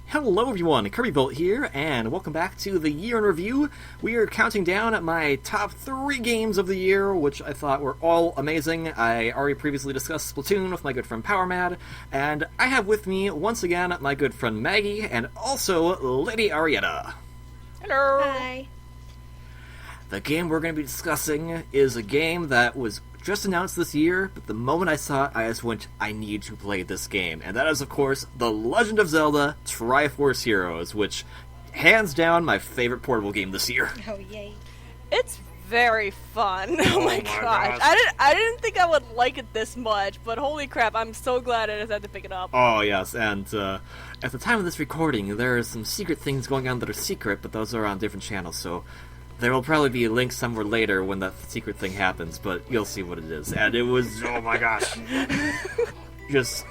Hello everyone, KirbyVolt here, and welcome back to the Year in Review. We are counting down at my top 3 games of the year, which I thought were all amazing. I already previously discussed Splatoon with my good friend PowerMad, and I have with me, once again, my good friend Maggie, and also Lady Arietta. Hello! Hi. The game we're going to be discussing is a game that was just announced this year, but the moment I saw it, I just went, I need to play this game. And that is, of course, The Legend of Zelda Triforce Heroes, which, hands down, my favorite portable game this year. Oh, yay. It's very fun. Oh my gosh. I didn't think I would like it this much, but holy crap, I'm so glad I just had to pick it up. Oh, yes, and at the time of this recording, there are some secret things going on that are secret, but those are on different channels, so there will probably be a link somewhere later when that secret thing happens, but you'll see what it is. And it was, oh my gosh. Lots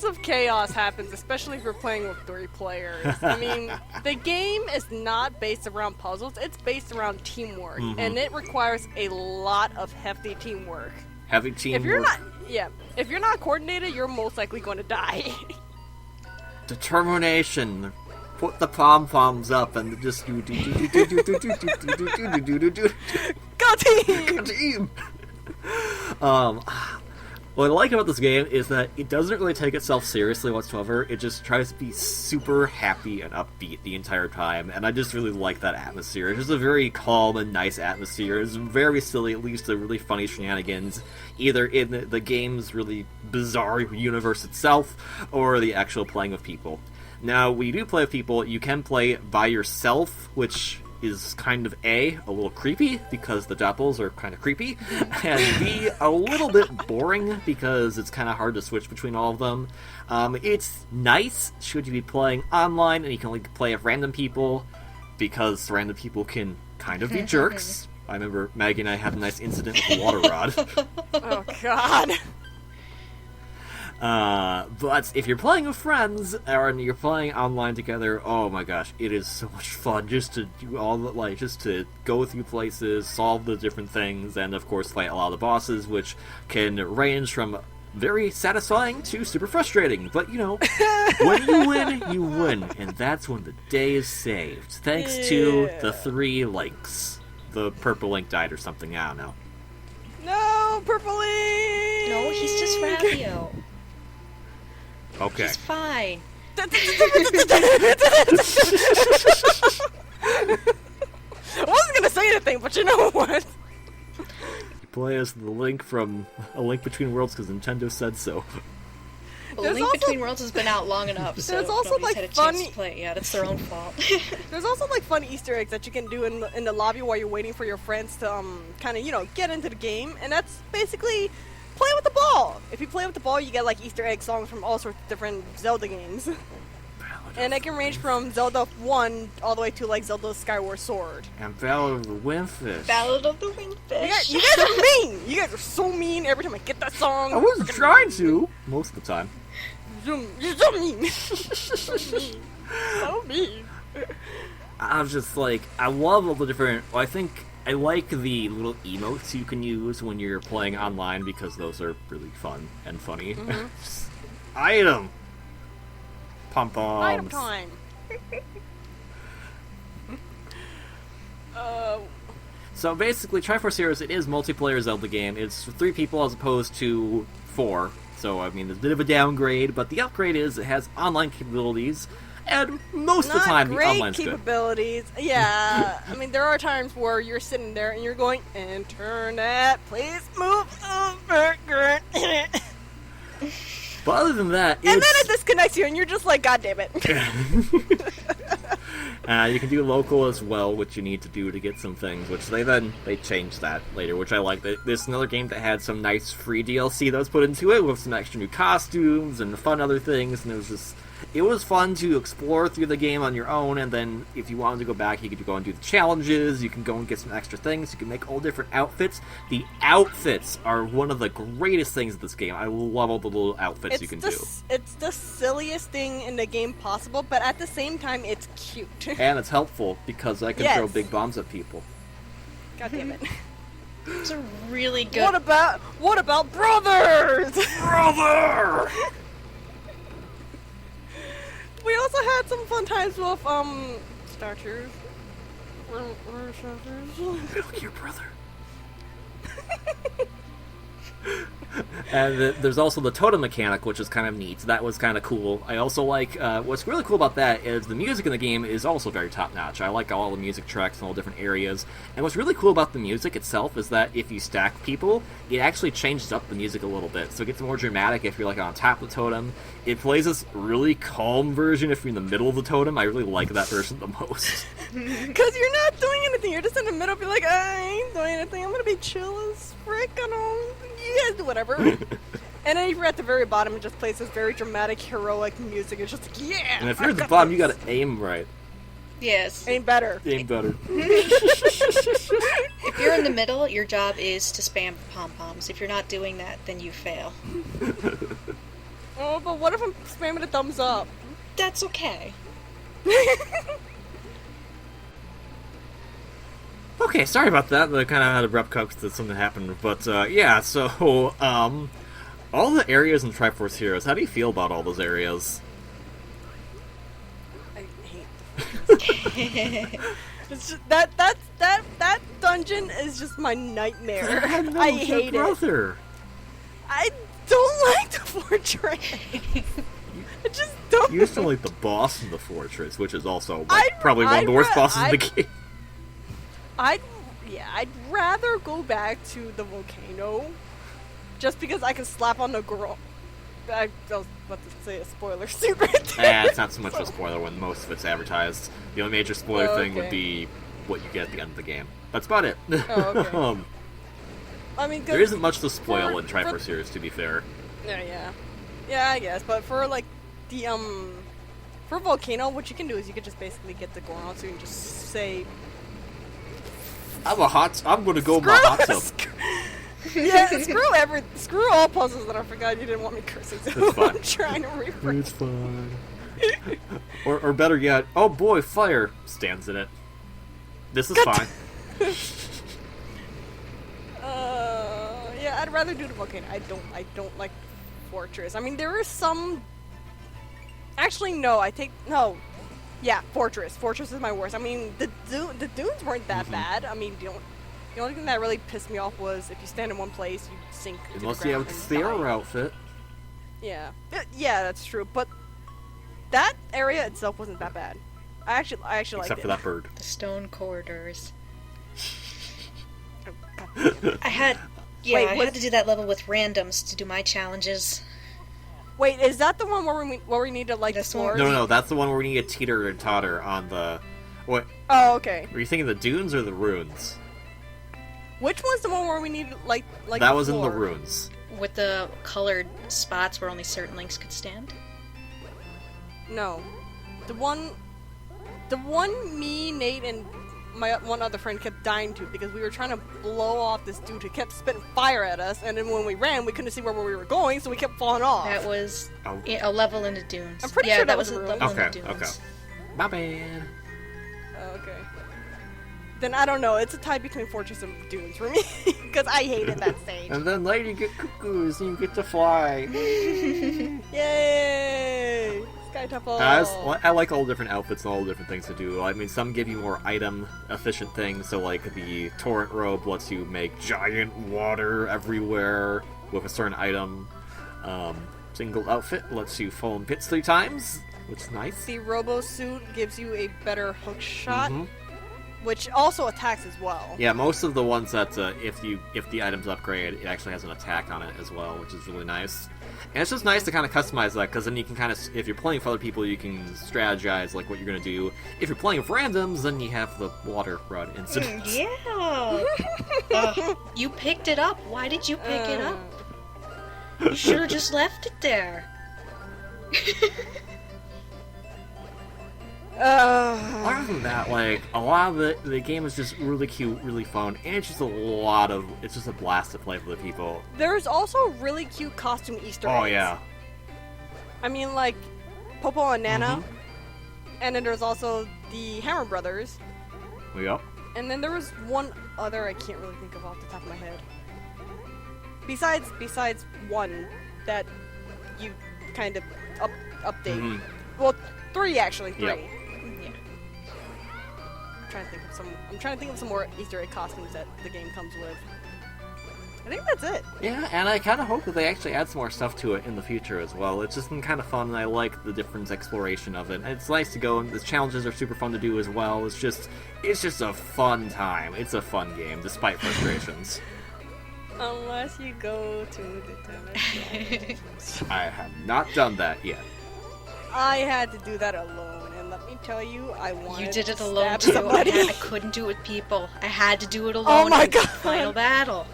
of chaos happens, especially if you're playing with 3 players. I mean, the game is not based around puzzles, it's based around teamwork, and it requires a lot of hefty teamwork. Heavy teamwork. If you're not coordinated, you're most likely going to die. Determination. Put the pom-poms up and just do. Go team! Go team! What I like about this game is that it doesn't really take itself seriously whatsoever. It just tries to be super happy and upbeat the entire time, and I just really like that atmosphere. It's just a very calm and nice atmosphere. It's very silly, it leads to really funny shenanigans, either in the game's really bizarre universe itself, or the actual playing of people. Now, when you do play with people, you can play by yourself, which is kind of a little creepy, because the doppels are kind of creepy, and B, a little bit boring, because it's kind of hard to switch between all of them. It's nice should you be playing online, and you can only play with random people, because random people can kind of be jerks. I remember Maggie and I had a nice incident with the water rod. Oh god. But if you're playing with friends, or you're playing online together, oh my gosh, it is so much fun just to do all the, just to go through places, solve the different things, and of course fight a lot of the bosses, which can range from very satisfying to super frustrating. But, you know, when you win, and that's when the day is saved. Thanks to the 3 links. The purple link died or something, I don't know. No, Purple Link! No, he's just Fabio. Okay. He's fine. I wasn't gonna say anything, but you know what? You play as the Link from A Link Between Worlds because Nintendo said so. Well, Link Between Worlds has been out long enough, so there's also, nobody's like, had a chance funny- to play it yet. It's their own fault. There's also like fun Easter eggs that you can do in the lobby while you're waiting for your friends to kind of get into the game, and that's basically play with the ball. If you play with the ball, you get like Easter egg songs from all sorts of different Zelda games, and it can range from Zelda 1 all the way to like Zelda Skyward Sword. And Ballad of the Windfish. Ballad of the Wingfish. You guys are mean. You guys are so mean every time I get that song. I wasn't trying to. Most of the time. You're so mean. So mean. I was just like, I love all the different. Well, I think I like the little emotes you can use when you're playing online because those are really fun and funny. Item. Pom-Poms. Item time. So basically, Triforce Heroes, it is a multiplayer Zelda game. It's 3 people as opposed to 4. So, I mean, there's a bit of a downgrade, but the upgrade is it has online capabilities, and most of the time, the online's good. Capabilities. Yeah, I mean, there are times where you're sitting there and you're going, Internet, please move over. But other than that, and then it disconnects you, and you're just like, God damn it. You can do local as well, which you need to do to get some things, which they changed that later, which I like. There's another game that had some nice free DLC that was put into it, with some extra new costumes and fun other things, and it was fun to explore through the game on your own, and then if you wanted to go back, you could go and do the challenges, you can go and get some extra things, you can make all different outfits. The outfits are one of the greatest things of this game. I love all the little outfits you can do. It's the silliest thing in the game possible, but at the same time, it's cute. And it's helpful, because I can throw big bombs at people. God damn it. It's a really good... What about brothers? Brother! We also had some fun times with statues. Metal Gear brother. And there's also the totem mechanic, which is kind of neat. That was kind of cool. I also like, what's really cool about that is the music in the game is also very top-notch. I like all the music tracks in all different areas. And what's really cool about the music itself is that if you stack people, it actually changes up the music a little bit. So it gets more dramatic if you're like on top of the totem. It plays this really calm version if you're in the middle of the totem. I really like that version the most. Because you're not doing anything. You're just in the middle, be like, I ain't doing anything. I'm gonna be chill as frick. I don't. You guys do whatever. And then if you're at the very bottom, it just plays this very dramatic, heroic music. It's just like, yeah. And if you're at the bottom, you gotta aim right. Yes. Aim better. Aim better. If you're in the middle, your job is to spam the pom-poms. If you're not doing that, then you fail. Oh, but what if I'm spamming a thumbs up? That's okay. Okay, sorry about that. I kind of had abrupt cut because something happened. But, yeah, so, all the areas in Triforce Heroes, how do you feel about all those areas? I hate it's just, that dungeon is just my nightmare. I hate it. I don't like the fortress. I just don't. You used to like the boss in the fortress, which is also probably one of the worst bosses in the game. I'd rather go back to the volcano, just because I can slap on the girl. I was about to say a spoiler suit right there. It's not so much a spoiler when most of it's advertised. The only major spoiler thing would be what you get at the end of the game. That's about it. Oh, okay. I mean, there isn't much to spoil in Triforce Heroes, to be fair. Yeah, I guess. But for like the for volcano, what you can do is you can just basically get the Goron suit and just say, I'm gonna go in my hot tub. Yeah, screw all puzzles that I forgot you didn't want me cursing. So I'm trying to refrain. It's fine. or better yet, oh boy, fire stands in it. This is fine. Yeah, I'd rather do the volcano. I don't like fortress. I mean, there is some. Actually, no. Yeah, fortress. Fortress is my worst. I mean, the dunes weren't that bad. I mean, the only thing that really pissed me off was if you stand in one place, you sink to the ground. Unless you have the Theor outfit. Yeah. Yeah, that's true. But that area itself wasn't that bad. I actually liked it. Except for that bird. The stone corridors. Oh, I had to do that level with randoms to do my challenges. Wait, is that the one where we need to like the sword? No, that's the one where we need to teeter and totter on the. What? Oh, okay. Were you thinking the dunes or the runes? Which one's the one where we need like that was in the runes. With the colored spots where only certain links could stand? No. The one me, Nate, and my one other friend kept dying to because we were trying to blow off this dude who kept spitting fire at us, and then when we ran, we couldn't see where we were going, so we kept falling off. That was a level in the dunes. I'm pretty sure that was a a level in the dunes. Okay. My bad. Oh, okay. Then I don't know. It's a tie between Fortress and Dunes for me because I hated that stage. And then later you get cuckoos and you get to fly. Yay! Sky Temple. I like all the different outfits and all the different things to do. I mean, some give you more item efficient things. So like the torrent robe lets you make giant water everywhere with a certain item. Single outfit lets you fall in pits 3 times, which is nice. The Robo suit gives you a better hook shot. Which also attacks as well. Yeah, most of the ones that if the items upgrade, it actually has an attack on it as well, which is really nice. And it's just nice to kind of customize that, because then you can kind of, if you're playing with other people, you can strategize like what you're gonna do. If you're playing with randoms, then you have the water rod incident. Yeah. You picked it up. Why did you pick it up? You should have just left it there. Other than that, like, a lot of the game is just really cute, really fun, and it's just a blast to play with the people. There's also really cute costume Easter eggs. Oh, yeah. I mean, like, Popo and Nana, and then there's also the Hammer Brothers. Yep. And then there was one other I can't really think of off the top of my head. Besides one that you kind of update. Well, 3 actually. 3. Yep. Yeah. I'm trying to think of some more Easter egg costumes that the game comes with. I think that's it. Yeah, and I kind of hope that they actually add some more stuff to it in the future as well. It's just been kind of fun, and I like the different exploration of it. And it's nice to go, and the challenges are super fun to do as well. It's just a fun time. It's a fun game, despite frustrations. Unless you go to the tennis. I have not done that yet. I had to do that alone, and let me tell you, I wanted You did it to alone stab too. somebody. I couldn't do it with people. I had to do it alone my in the God. final battle.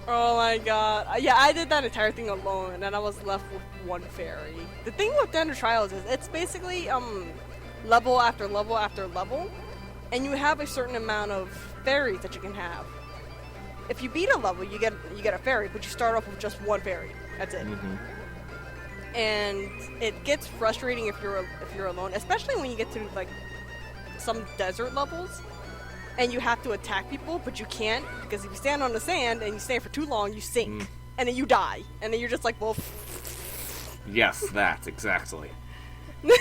Oh my god. Yeah, I did that entire thing alone, and then I was left with 1 fairy. The thing with Thunder Trials is it's basically level after level after level, and you have a certain amount of fairies that you can have. If you beat a level, you get a fairy, but you start off with just 1 fairy. That's it. Mm-hmm. And it gets frustrating if you're alone, especially when you get to like some desert levels. And you have to attack people, but you can't, because if you stand on the sand and you stay for too long, you sink. And then you die. And then you're just like, well... Yes, that, exactly. But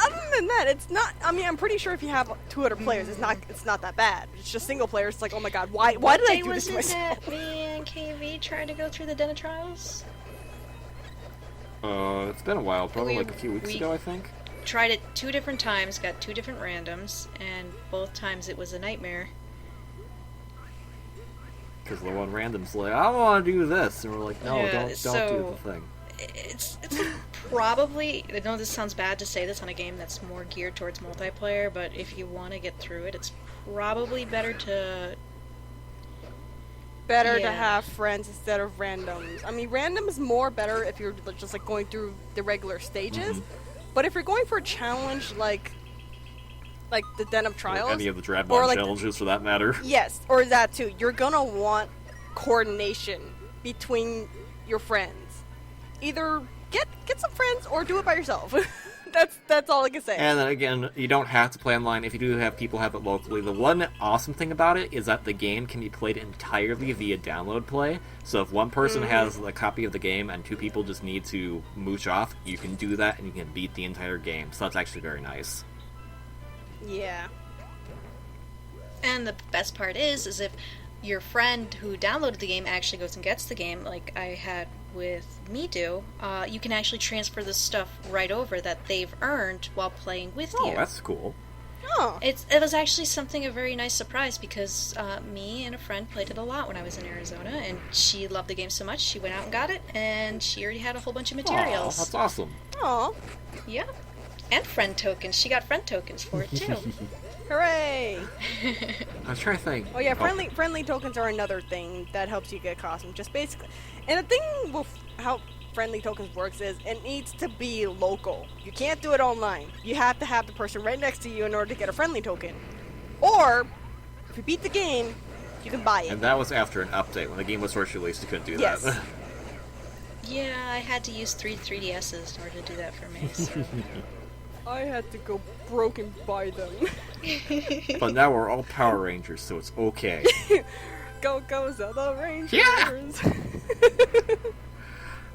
other than that, it's not... I mean, I'm pretty sure if you have 2 other players, it's not that bad. It's just single players. It's like, oh my god, why did I do this to myself? That me and KV tried to go through the Den of Trials? It's been a while, probably We- like a few weeks we- ago, I think. Tried it 2 different times, got 2 different randoms, and both times it was a nightmare. Because the one random's like, I want to do this, and we're like, no, Yeah, don't do so- the thing. It's probably, I know this sounds bad to say this on a game that's more geared towards multiplayer, but if you want to get through it, it's probably better to... Better to Yeah. have friends instead of randoms. I mean, random is more better if you're just like going through the regular stages. But if you're going for a challenge like the Den of Trials, Or any of the or Dreadbomb like challenges, for that matter. yes, or that too, you're gonna want coordination between your friends. Either get some friends or do it by yourself. That's all I can say. And then again, you don't have to play online. If you do have people have it locally, the one awesome thing about it is that the game can be played entirely via download play. So if one person has a copy of the game and 2 people just need to mooch off, you can do that and you can beat the entire game. So that's actually very nice. Yeah. And the best part is if your friend who downloaded the game actually goes and gets the game, like I had with me do, you can actually transfer the stuff right over that they've earned while playing with Oh, you. that's cool. Oh. It was actually a very nice surprise because me and a friend played it a lot when I was in Arizona, and she loved the game so much she went out and got it, and she already had a whole bunch of Aw, materials. that's awesome. Aw. Yeah, and friend tokens. She got friend tokens for it too. Hooray! I was trying to think. Oh yeah, friendly tokens are another thing that helps you get costumes. Just basically, and the thing with how friendly tokens works is it needs to be local. You can't do it online. You have to have the person right next to you in order to get a friendly token. Or if you beat the game, you can buy it. And that was after an update. When the game was first released, you couldn't do Yes. that. Yeah, I had to use 3DSs in order to do that for me. So. I had to go broke and buy them. But now we're all Power Rangers, so it's okay. Go Zelda Rangers! Yeah!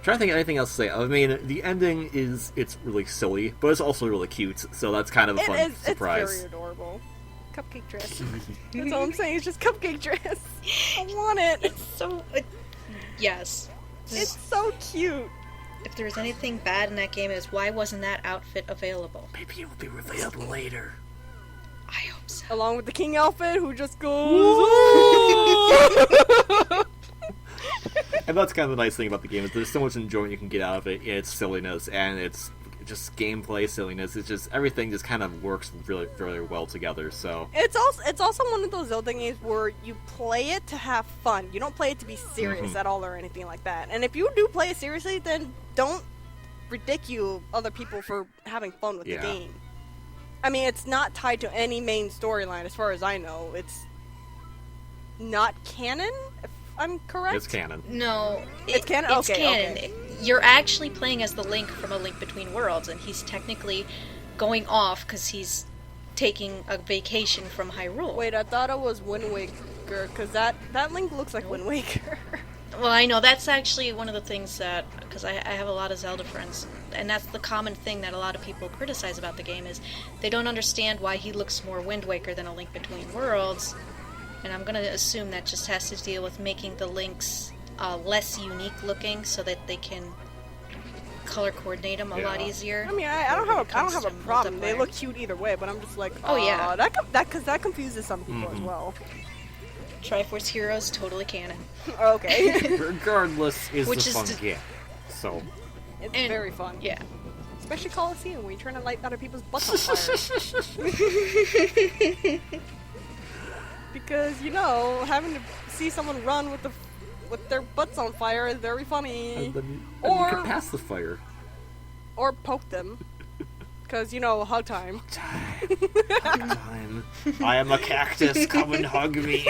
Trying to think of anything else to say. I mean, the ending it's really silly, but it's also really cute, so that's kind of a fun surprise. It's very adorable. Cupcake dress. That's all I'm saying. It's just cupcake dress. I want it. It's so... yes. It's so cute. If there's anything bad in that game, is why wasn't that outfit available? Maybe it will be available later. I hope so. Along with the king outfit, who just goes. And that's kind of the nice thing about the game is there's so much enjoyment you can get out of it. It's silliness and it's just gameplay silliness. It's just everything just kind of works really, really well together. So It's also one of those Zelda games where you play it to have fun. You don't play it to be serious at all or anything like that. And if you do play it seriously, then don't ridicule other people for having fun with the game. I mean, it's not tied to any main storyline as far as I know. It's not canon, if I'm correct. it's canon. No. It's canon? It's Okay, canon. okay. You're actually playing as the Link from A Link Between Worlds, and he's technically going off because he's taking a vacation from Hyrule. Wait, I thought it was Wind Waker, because that Link looks like Wind Waker. Well, I know that's actually one of the things that, because I have a lot of Zelda friends, and that's the common thing that a lot of people criticize about the game is they don't understand why he looks more Wind Waker than A Link Between Worlds, and I'm gonna assume that just has to deal with making the links less unique looking so that they can color coordinate them a lot easier. I mean, I don't have a problem. They look cute either way, but I'm just like, oh yeah, that confuses some people as well. Triforce Heroes totally canon. Okay. Regardless, is Which the is fun game. So it's very fun. Yeah. Especially Coliseum when you're trying to light other people's butts on fire. Because having to see someone run with their butts on fire is very funny. And then you can pass the fire. Or poke them. Because, hug time. Hug time. I am a cactus. Come and hug me.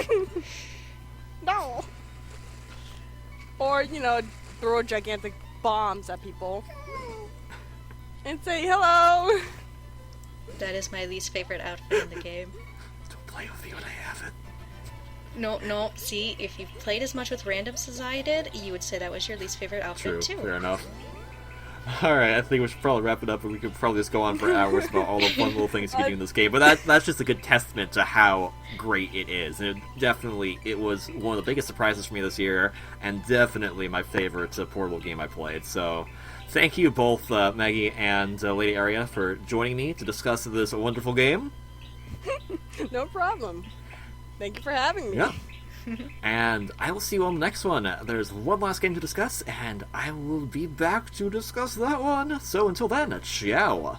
No. Or, throw gigantic bombs at people. And say hello. That is my least favorite outfit in the game. Don't play with me when I have it. No. See, if you've played as much with randoms as I did, you would say that was your least favorite outfit too. Fair enough. Alright, I think we should probably wrap it up, and we could probably just go on for hours about all the fun little things you can do in this game. But that's just a good testament to how great it is. And it was one of the biggest surprises for me this year, and definitely my favorite portable game I played. So, thank you both, Maggie and Lady Aria, for joining me to discuss this wonderful game. No problem. Thank you for having me. Yeah. And I will see you on the next one. There's one last game to discuss, and I will be back to discuss that one. So until then, ciao.